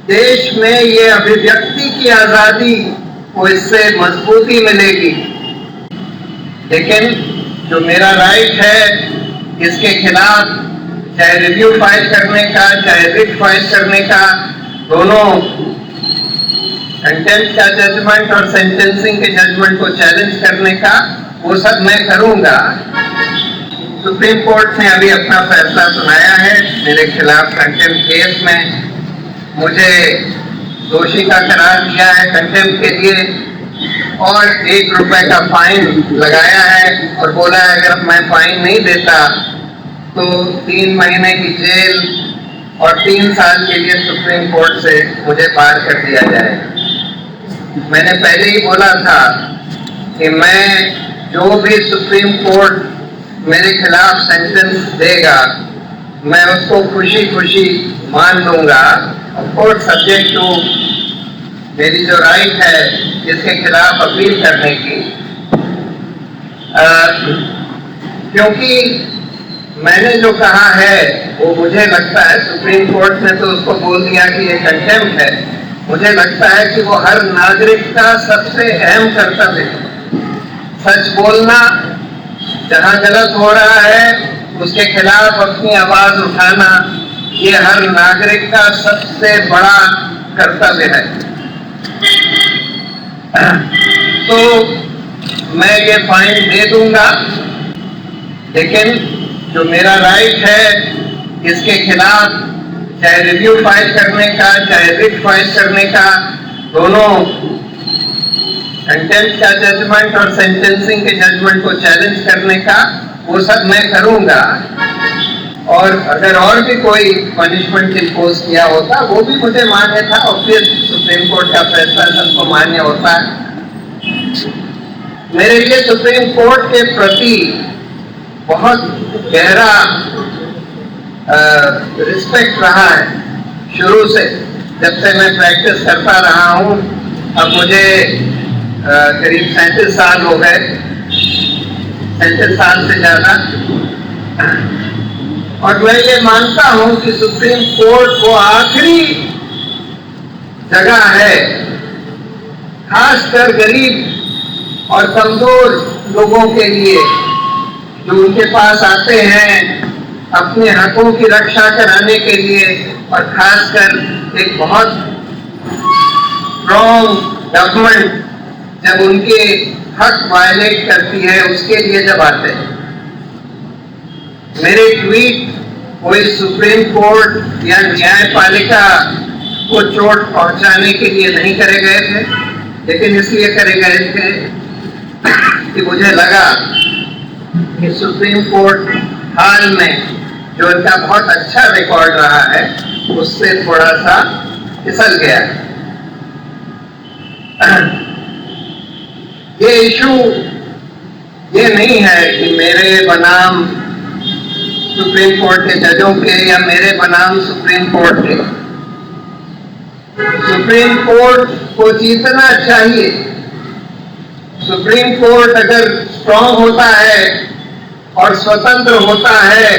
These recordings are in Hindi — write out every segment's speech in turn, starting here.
देश में ये अभिव्यक्ति की आजादी को इससे मजबूती मिलेगी, लेकिन जो मेरा राइट है इसके खिलाफ चाहे रिव्यू फाइल करने का, चाहे रिट फाइल करने का, दोनों कंटेम्प्ट का जजमेंट और सेंटेंसिंग के जजमेंट को चैलेंज करने का, वो सब मैं करूंगा। सुप्रीम कोर्ट ने अभी अपना फैसला सुनाया है मेरे खिलाफ कंटेम्प्ट केस में। मुझे दोषी का करार दिया है कंटेम्प्ट के लिए और ₹1 का फाइन लगाया है और बोला है अगर मैं फाइन नहीं देता तो 3 महीने की जेल और 3 साल के लिए सुप्रीम कोर्ट से मुझे पार कर दिया जाएगा। मैंने पहले ही बोला था कि मैं जो भी सुप्रीम कोर्ट मेरे खिलाफ सेंटेंस देगा मैं उसको खुशी खुशी मान लूंगा, ऑफ कोर्स सब्जेक्ट टू मेरी जो राइट है इसके खिलाफ अपील करने की, क्योंकि मैंने जो कहा है वो मुझे लगता है सुप्रीम कोर्ट ने तो उसको बोल दिया कि ये कंटेम्प्ट है। मुझे लगता है कि वो हर नागरिक का सबसे अहम कर्तव्य है। सच बोलना, जहां गलत हो रहा है उसके खिलाफ अपनी आवाज उठाना, ये हर नागरिक का सबसे बड़ा कर्तव्य है। तो मैं ये फाइन दे दूंगा, लेकिन जो मेरा राइट है इसके खिलाफ चाहे रिव्यू फाइल करने का, चाहे रिट फाइल करने का, दोनों कंटेम्प्ट का जजमेंट और सेंटेंसिंग के जजमेंट को चैलेंज करने का, वो सब मैं करूंगा। और अगर और भी कोई पनिशमेंट इम्पोज किया होता वो भी मुझे मान्य था, और फिर सुप्रीम कोर्ट का फैसला सबको मान्य होता है। मेरे लिए सुप्रीम कोर्ट के प्रति बहुत गहरा रिस्पेक्ट रहा है शुरू से, जब से मैं प्रैक्टिस करता रहा हूं। अब मुझे करीब 37 साल हो गए, 37 साल से ज्यादा। और मैं ये मानता हूं कि सुप्रीम कोर्ट वो आखिरी जगह है, खासकर गरीब और कमजोर लोगों के लिए, जो उनके पास आते हैं अपने हकों की रक्षा कराने के लिए, और खासकर एक बहुत स्ट्रॉन्ग गवर्नमेंट जब उनके हक वायलेट करती है उसके लिए जब आते हैं। मेरे ट्वीट कोई सुप्रीम कोर्ट या न्यायपालिका को चोट पहुंचाने के लिए नहीं करे गए थे, लेकिन इसलिए करे गए थे कि मुझे लगा कि सुप्रीम कोर्ट हाल में जो इनका बहुत अच्छा रिकॉर्ड रहा है उससे थोड़ा सा फिसल गया। ये इशू ये नहीं है कि मेरे बनाम सुप्रीम कोर्ट के जजों के या मेरे बनाम सुप्रीम कोर्ट के। सुप्रीम कोर्ट को जीतना चाहिए। सुप्रीम कोर्ट अगर स्ट्रांग होता है और स्वतंत्र होता है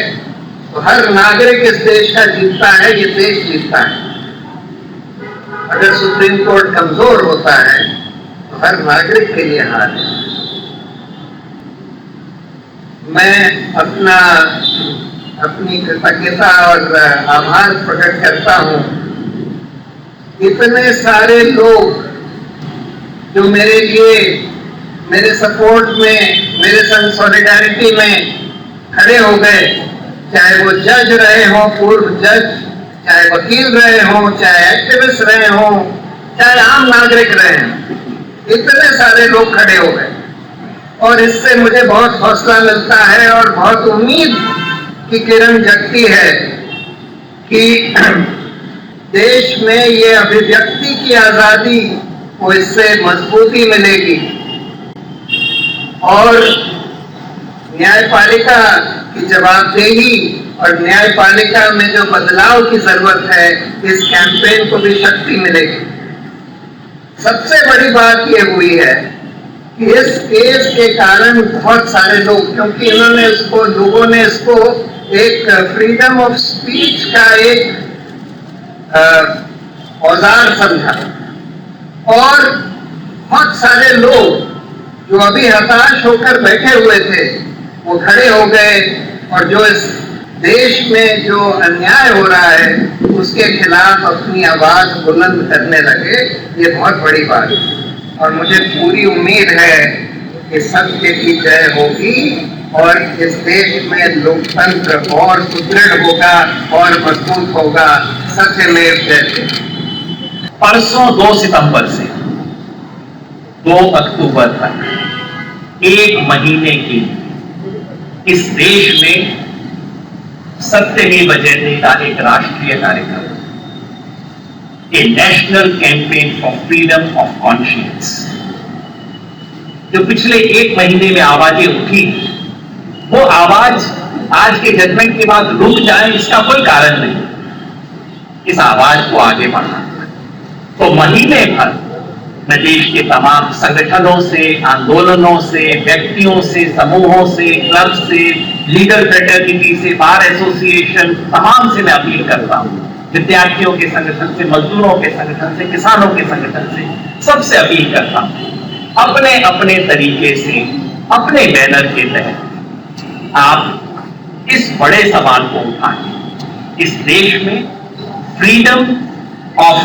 तो हर नागरिक इस देश का जीतता है, ये देश जीतता है। अगर सुप्रीम कोर्ट कमजोर होता है तो हर नागरिक के लिए हार है। मैं अपनी कृतज्ञता और आभार प्रकट करता हूं। इतने सारे लोग जो मेरे लिए, मेरे सपोर्ट में, मेरे संग सॉलिडारिटी में खड़े हो गए, चाहे वो जज रहे हों, पूर्व जज, चाहे वकील रहे हों, चाहे एक्टिविस्ट रहे हों, चाहे आम नागरिक रहे हों, इतने सारे लोग खड़े हो गए। और इससे मुझे बहुत हौसला मिलता है और बहुत उम्मीद की किरण जगती है कि देश में ये अभिव्यक्ति की आजादी को इससे मजबूती मिलेगी और न्यायपालिका की जवाबदेही और न्यायपालिका में जो बदलाव की जरूरत है, इस कैंपेन को भी शक्ति मिलेगी। सबसे बड़ी बात ये हुई है कि इस केस के कारण बहुत सारे लोग, क्योंकि लोगों ने इसको एक फ्रीडम ऑफ स्पीच का एक औजार समझा, और बहुत सारे लोग जो अभी हताश होकर बैठे हुए थे वो खड़े हो गए, और जो इस देश में जो अन्याय हो रहा है उसके खिलाफ अपनी आवाज बुलंद करने लगे। ये बहुत बड़ी बात है, और मुझे पूरी उम्मीद है कि सत्य की जय होगी और इस देश में लोकतंत्र और सुदृढ़ होगा और मजबूत होगा। सत्यमेव जयते। परसों 2 सितंबर से 2 अक्टूबर तक 1 महीने की इस देश में सत्य ही जयते का एक राष्ट्रीय कार्यक्रम, a national campaign for freedom of conscience, जो पिछले 1 महीने में आवाजें उठी, वो आवाज आज के जजमेंट के बाद रुक जाए इसका कोई कारण नहीं। इस आवाज को आगे बढ़ाना तो महीने भर मैं देश के तमाम संगठनों से, आंदोलनों से, व्यक्तियों से, समूहों से, क्लब से, लीगल फ्रेटर्निटी से, बार एसोसिएशन, तमाम से मैं अपील करता हूं। विद्यार्थियों के संगठन से, मजदूरों के संगठन से, किसानों के संगठन से, सबसे अपील करता हूं, अपने अपने तरीके से, अपने बैनर के तहत आप इस बड़े सवाल को उठाएं। इस देश में freedom of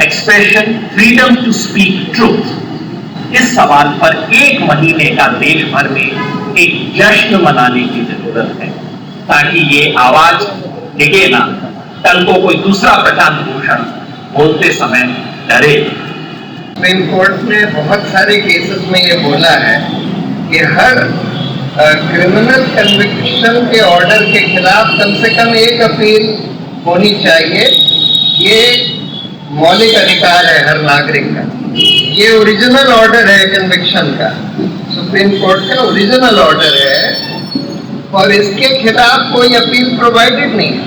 expression, freedom to speak truth, इस सवाल पर 1 महीने का देश भर में एक जश्न मनाने की जरूरत है, ताकि ये आवाज टिके ना, कल को कोई दूसरा प्रशांत भूषण बोलते समय डरे। सुप्रीम कोर्ट ने बहुत सारे केसेस में ये बोला है कि हर क्रिमिनल कन्विक्शन के ऑर्डर के खिलाफ कम से कम एक अपील होनी चाहिए। ये मौलिक अधिकार है हर नागरिक का। ये ओरिजिनल ऑर्डर है कन्विक्शन का, सुप्रीम कोर्ट का ओरिजिनल ऑर्डर है, और इसके खिलाफ कोई अपील प्रोवाइडेड नहीं है।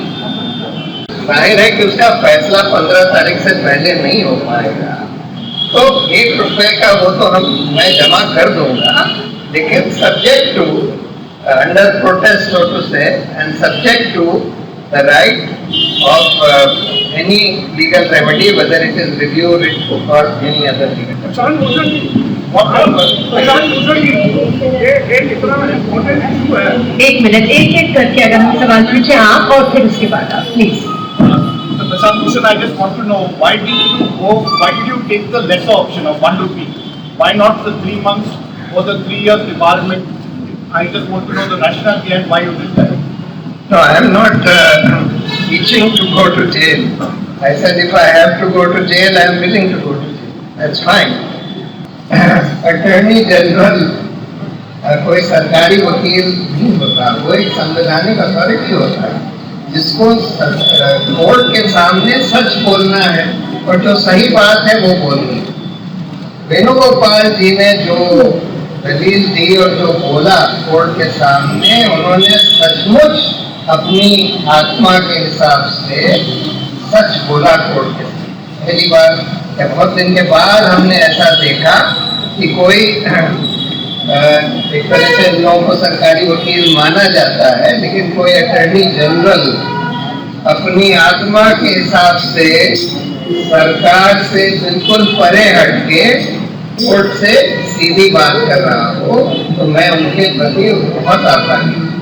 जाहिर है कि उसका फैसला 15 तारीख से पहले नहीं हो पाएगा, तो 1 रुपए का वो तो मैं जमा कर दूंगा, लेकिन subject to under protest so to say, and subject to the right of any legal remedy, whether it is review, writ or any other legal remedy. Prashant Bhushan ये इतना इम्पोर्टेंट इशू है। 1 मिनट, एक करके अगर हम सवाल पूछे आप, और फिर उसके बाद आप please. Prashant Bhushan, I just want to know why did you take the lesser option of 1 rupee? Why not the 3 months or the 3 years debarment? I just want to know the rationale behind why you did that. No, I am not teaching to go to jail. I said if I have to go to jail, I am willing to go to jail. That's fine. Attorney General कोई सरकारी वकील नहीं होता, वो एक संवैधानिक अथॉरिटी होता है जिसको कोर्ट के सामने सच बोलना है और जो सही बात है वो बोलनी है। वेणुगोपाल जी ने जो दलील दी और जो बोला कोर्ट के सामने, उन्होंने सचमुच अपनी आत्मा के हिसाब से सच बोला कोर्ट के। पहली बार बहुत दिन के बाद हमने ऐसा देखा कि कोई एक तरह से लोगों को सरकारी वकील माना जाता है, लेकिन कोई अटॉर्नी जनरल अपनी आत्मा के हिसाब से सरकार से बिल्कुल परे हटके कोर्ट से सीधी बात कर रहा हो, तो मैं उनके प्रति बहुत आभारी हूँ।